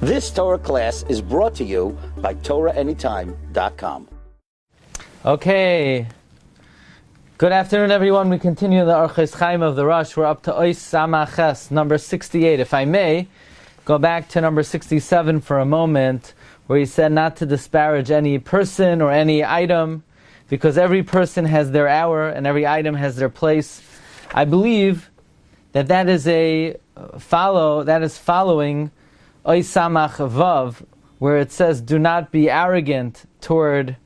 This Torah class is brought to you by TorahAnytime.com. Okay. Good afternoon, everyone. We continue the Orchos Chaim of the Rosh. We're up to Ois Samaches, number 68. If I may, go back to number 67 for a moment, where he said not to disparage any person or any item, because every person has their hour and every item has their place. I believe that is following Ois Samach Vav, where it says, do not be arrogant toward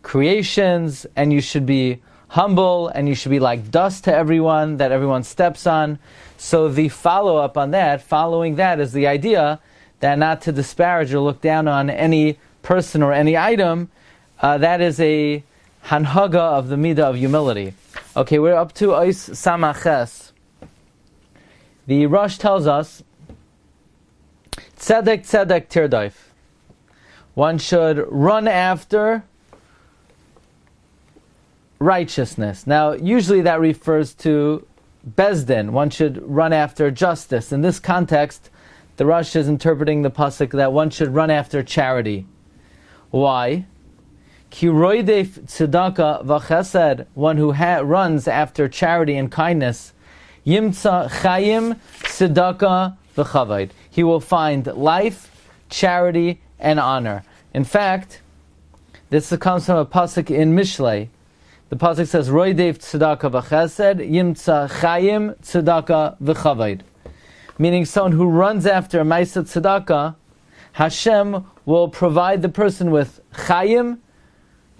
creations, and you should be humble, and you should be like dust to everyone that everyone steps on. So the follow-up on that, following that, is the idea that not to disparage or look down on any person or any item. That is a hanhaga of the midah of humility. Okay, we're up to Ois Samaches. The Rosh tells us, Tzedek tzedek tirdaif. One should run after righteousness. Now, usually that refers to Bezdin. One should run after justice. In this context, the Rosh is interpreting the pasuk that one should run after charity. Why? Ki roidef tzedaka v'chesed, one who runs after charity and kindness, yimtza Chaim tzedaka v'chavod. He will find life, charity, and honor. In fact, this comes from a pasuk in Mishlei. The pasuk says, roidef tzedaka v'chesed, yimtza Chaim tzedaka v'chavod. Meaning someone who runs after Maisa Tzedaka, Hashem will provide the person with Chaim,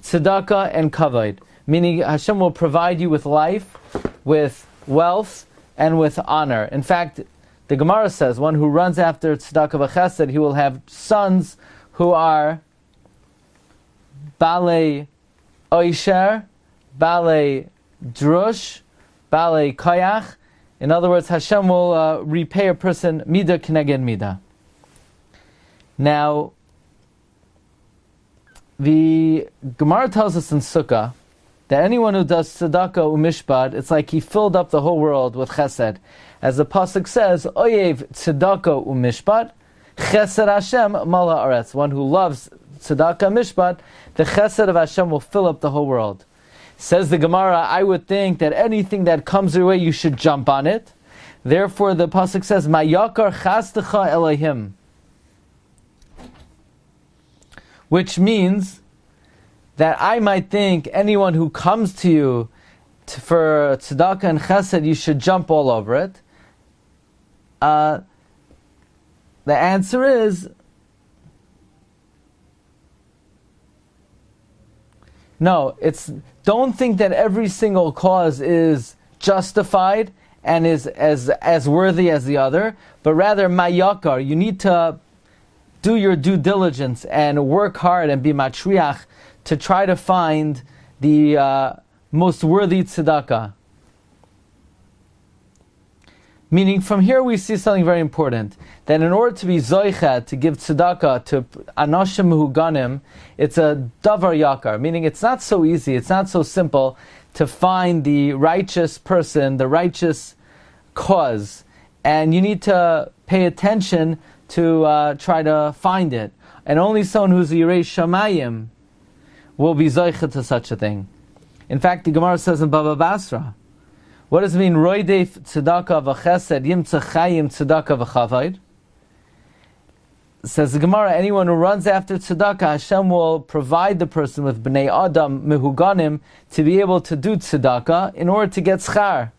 Tzedaka, and Kavod. Meaning Hashem will provide you with life, with wealth, and with honor. In fact, the Gemara says, one who runs after Tzedaka v'chesed, he will have sons who are Balei Oisher, Balei Drush, Balei Koyach. In other words, Hashem will repay a person midah k'neged midah. Now, the Gemara tells us in Sukkah that anyone who does tzedakah umishpat, it's like he filled up the whole world with chesed. As the pasuk says, oyev tzedakah umishpat, chesed Hashem mala aretz. One who loves tzedakah mishpat, the chesed of Hashem will fill up the whole world. Says the Gemara, I would think that anything that comes your way, you should jump on it. Therefore, the pasuk says, "Mayakar chastecha Elohim," which means that I might think anyone who comes to you for tzedakah and chesed, you should jump all over it. The answer is no. Don't think that every single cause is justified and is as worthy as the other, but rather mayakar. You need to do your due diligence and work hard and be matriach to try to find the most worthy tzedakah. Meaning, from here we see something very important, that in order to be zoicha, to give tzedakah to anashim mehuganim, it's a davar yakar, meaning it's not so easy, it's not so simple to find the righteous person, the righteous cause, and you need to pay attention to try to find it. And only someone who's yirei shamayim will be zoicha to such a thing. In fact, the Gemara says in Baba Basra, what does it mean? Roidef tzedaka v'chesed yimtza Chaim tzedaka v'chavod. Says the Gemara, anyone who runs after tzedaka, Hashem will provide the person with bnei adam mehuganim to be able to do tzedaka in order to get schar.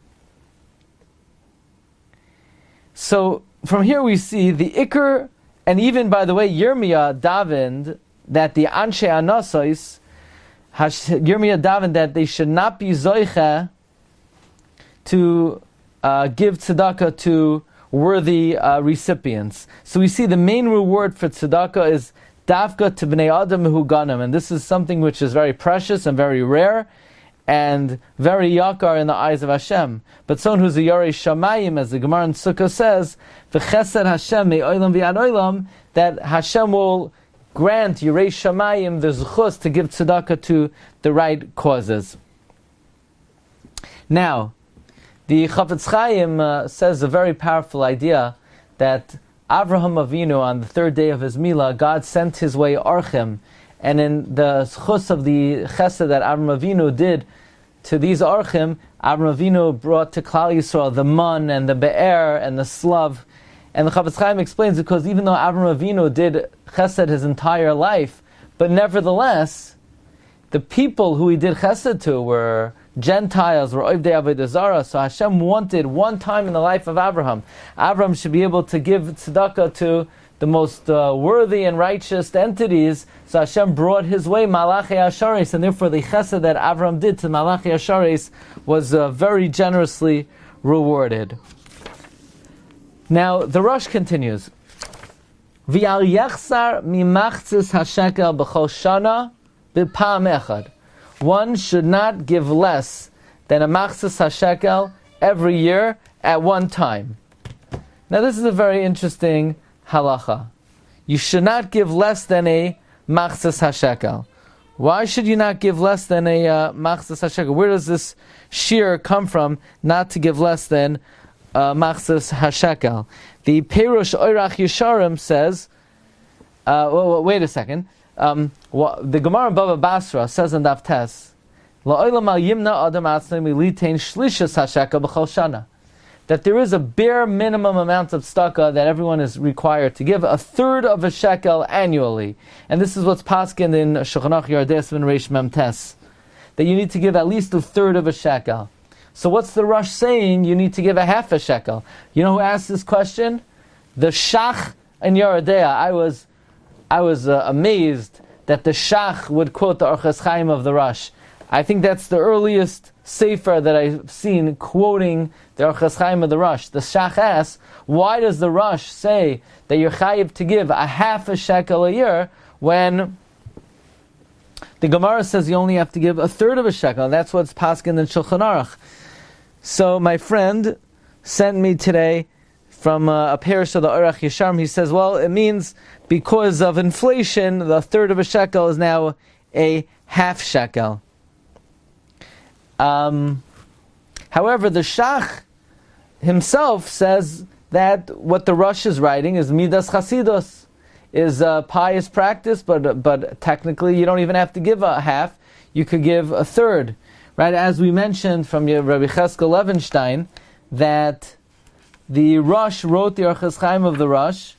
So from here we see the ikr, and even by the way, Yirmiyah davened that the anshe anasos, Yirmiyah davened that they should not be zoicha to give tzedakah to worthy recipients. So we see the main reward for tzedakah is dafka to bnei adam mehuganim, and this is something which is very precious and very rare and very yakar in the eyes of Hashem. But someone who's a yarei shamayim, as the Gemara in Sukkah says, v'chesed Hashem me'olam v'yad olam, that Hashem will grant yarei shamayim the zechus to give tzedakah to the right causes. Now, the Chafetz Chaim says a very powerful idea that Avraham Avinu, on the third day of his Milah, God sent his way Orchim, and in the schus of the chesed that Avraham Avinu did to these Orchim, Avraham Avinu brought to Klal Yisrael the mun and the be'er and the slav. And the Chafetz Chaim explains because even though Avraham Avinu did chesed his entire life, but nevertheless, the people who he did chesed to were Gentiles, were Ovdei Avodah Zarah. So Hashem wanted one time in the life of Abraham, Abraham should be able to give tzedakah to the most worthy and righteous entities. So Hashem brought his way Malachi Asharis, and therefore the chesed that Abraham did to Malachi Asharis was very generously rewarded. Now the Rosh continues. V'al yachsar mimachzis hashekel b'chol shana b'pam echad. One should not give less than a machzis hashekel every year at one time. Now this is a very interesting halacha. You should not give less than a machzis hashekel. Why should you not give less than a machzis hashekel? Where does this shear come from, not to give less than machzis hashekel? The Perush Oirach Yesharim says, wait a second. The Gemara Bava Basra says in Daf Tes, that there is a bare minimum amount of tzedakah that everyone is required to give, a third of a shekel annually. And this is what's paskin in Shulchan Aruch Yardes Ben Reish Mem Tes, that you need to give at least a third of a shekel. So what's the Rosh saying? You need to give a half a shekel. You know who asked this question? The Shach in Yerodea. I was amazed that the Shach would quote the Orchos Chaim of the Rosh. I think that's the earliest sefer that I've seen quoting the Orchos Chaim of the Rosh. The Shach asks, why does the Rosh say that you're chayiv to give a half a shekel a year when the Gemara says you only have to give a third of a shekel? And that's what's paskin in Shulchan Aruch. So my friend sent me today from a parish of the Orach Yesharim. He says, well, it means because of inflation, the third of a shekel is now a half shekel. However, the Shach himself says that what the Rosh is writing is Midas Chasidus, is a pious practice, but technically you don't even have to give a half, you could give a third. Right, as we mentioned from Rabbi Cheskel Levenstein, that the Rosh wrote the Orchos Chaim of the Rosh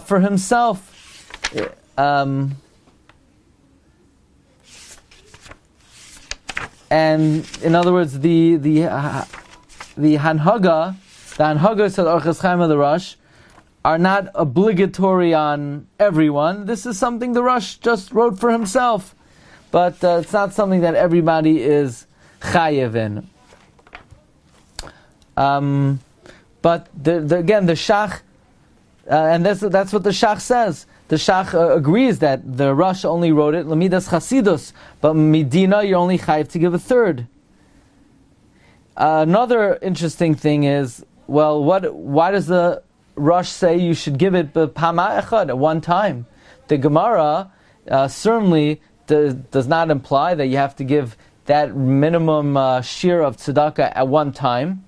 for himself. And in other words, the hanhagas of the Orchos Chaim of the Rosh are not obligatory on everyone. This is something the Rosh just wrote for himself. But it's not something that everybody is chayev in. But again, the Shach, and that's what the Shach says. The Shach agrees that the Rosh only wrote it Lamidas Chasidus, but Medina you're only chayev to give a third. Another interesting thing is, well, why does the Rosh say you should give it b'pama echad at one time? The Gemara certainly does not imply that you have to give that minimum shear of tzedakah at one time.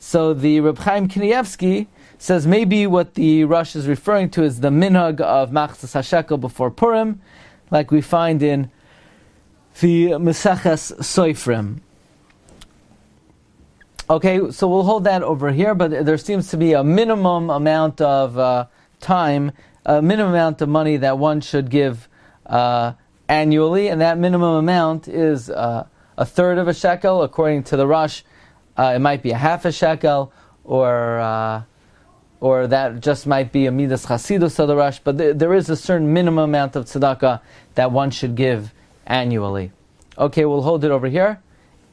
So the Reb Chaim Kanievsky says maybe what the Rosh is referring to is the minhag of machzas hashekel before Purim, like we find in the Meseches Soifrim. Okay, so we'll hold that over here, but there seems to be a minimum amount of time, a minimum amount of money that one should give annually, and that minimum amount is a third of a shekel. According to the Rosh, it might be a half a shekel, or that just might be a midas chasidus of the Rosh. But there is a certain minimum amount of tzedakah that one should give annually. Okay, we'll hold it over here,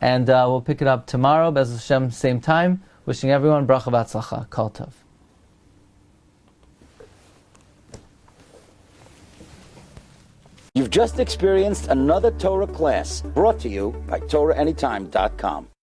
and we'll pick it up tomorrow, Be'ez Hashem, same time. Wishing everyone bracha v'atzlacha, kol tov. You've just experienced another Torah class brought to you by TorahAnytime.com.